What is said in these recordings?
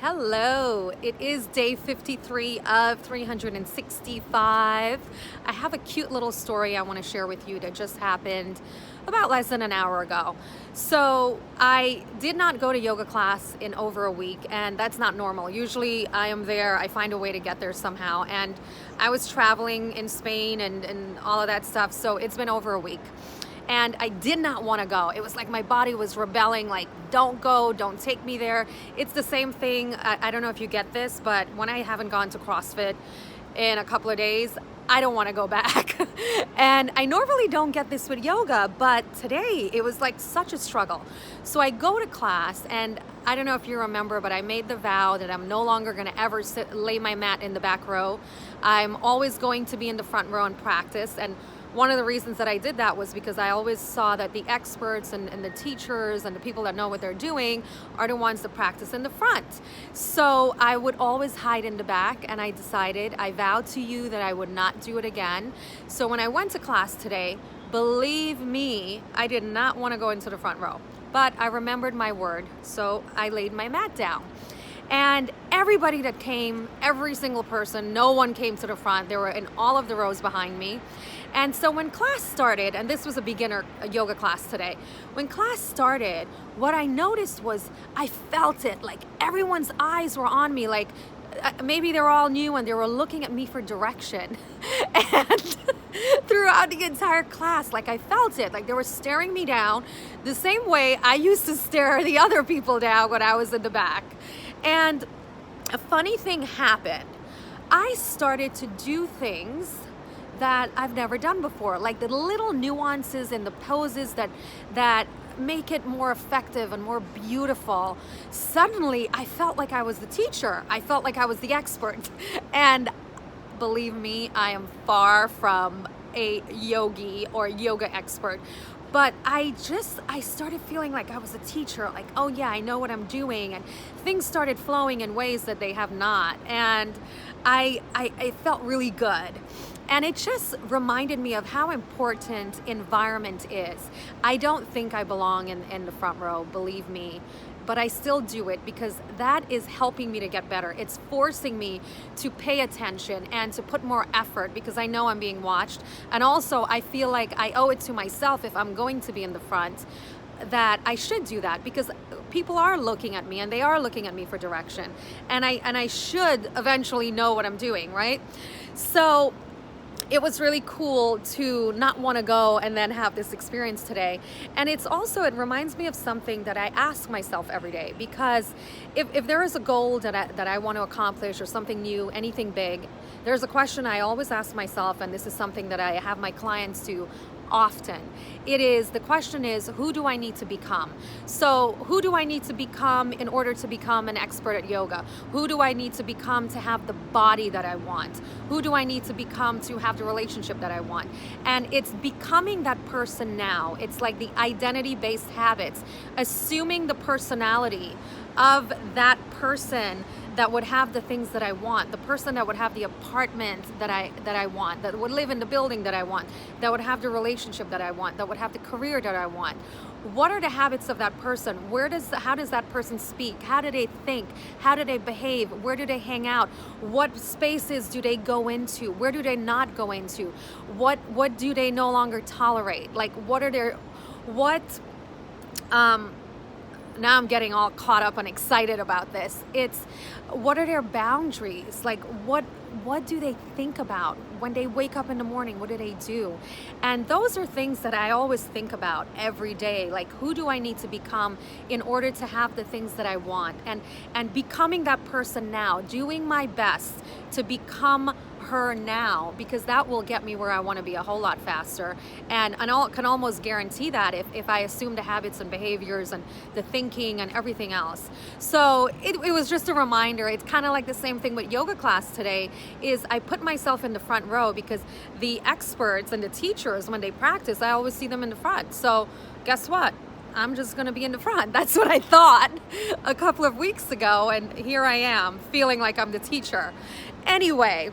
Hello, it is day 53 of 365. I have a cute little story I want to share with you that just happened about less than an hour ago. So I did not go to yoga class in over a week, and that's not normal. Usually I am there, I find a way to get there somehow, and I was traveling in Spain and all of that stuff, so it's been over a week. And I did not want to go. It was like my body was rebelling, like, don't go, don't take me there. It's the same thing. I don't know if you get this, but when I haven't gone to CrossFit in a couple of days, I don't want to go back. And I normally don't get this with yoga, but today it was like such a struggle. So I go to class, and I don't know if you remember, but I made the vow that I'm no longer going to ever lay my mat in the back row. I'm always going to be in the front row and practice. And one of the reasons that I did that was because I always saw that the experts and the teachers and the people that know what they're doing are the ones that practice in the front. So I would always hide in the back, and I vowed to you that I would not do it again. So when I went to class today, believe me, I did not want to go into the front row, but I remembered my word, so I laid my mat down. And everybody that came, every single person, no one came to the front. They were in all of the rows behind me. And so when class started, and this was a beginner yoga class today, when class started, what I noticed was I felt it, like everyone's eyes were on me, like maybe they were all new and they were looking at me for direction. And throughout the entire class, like I felt it, like they were staring me down the same way I used to stare the other people down when I was in the back. And a funny thing happened. I started to do things that I've never done before, like the little nuances in the poses that make it more effective and more beautiful. Suddenly, I felt like I was the teacher. I felt like I was the expert. And believe me, I am far from a yogi or yoga expert. But I started feeling like I was a teacher, like, oh yeah, I know what I'm doing. And things started flowing in ways that they have not. And I felt really good. And it just reminded me of how important environment is. I don't think I belong in the front row, believe me, but I still do it because that is helping me to get better. It's forcing me to pay attention and to put more effort because I know I'm being watched. And also I feel like I owe it to myself, if I'm going to be in the front, that I should do that because people are looking at me and they are looking at me for direction. And I should eventually know what I'm doing, right? So it was really cool to not want to go and then have this experience today. And it reminds me of something that I ask myself every day, because if there is a goal that I want to accomplish, or something new, anything big, there's a question I always ask myself, and this is something that I have my clients do often. The question is, who do I need to become? So who do I need to become in order to become an expert at yoga? Who do I need to become to have the body that I want? Who do I need to become to have the relationship that I want? And it's becoming that person now. It's like the identity-based habits, assuming the personality of that person that would have the things that I want, the person that would have the apartment that I want, that would live in the building that I want, that would have the relationship that I want, that would have the career that I want. What are the habits of that person? How does that person speak? How do they think? How do they behave? Where do they hang out? What spaces do they go into? Where do they not go into? What do they no longer tolerate? Like now I'm getting all caught up and excited about this. It's what are their boundaries? Like what do they think about when they wake up in the morning? What do they do? And those are things that I always think about every day. Like, who do I need to become in order to have the things that I want? And becoming that person now, doing my best to become her now, because that will get me where I want to be a whole lot faster. And I can almost guarantee that if I assume the habits and behaviors and the thinking and everything else. So it was just a reminder. It's kind of like the same thing with yoga class today, is I put myself in the front row because the experts and the teachers, when they practice, I always see them in the front. So guess what? I'm just going to be in the front. That's what I thought a couple of weeks ago, and here I am feeling like I'm the teacher. Anyway,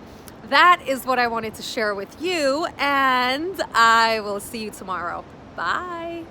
that is what I wanted to share with you, and I will see you tomorrow. Bye.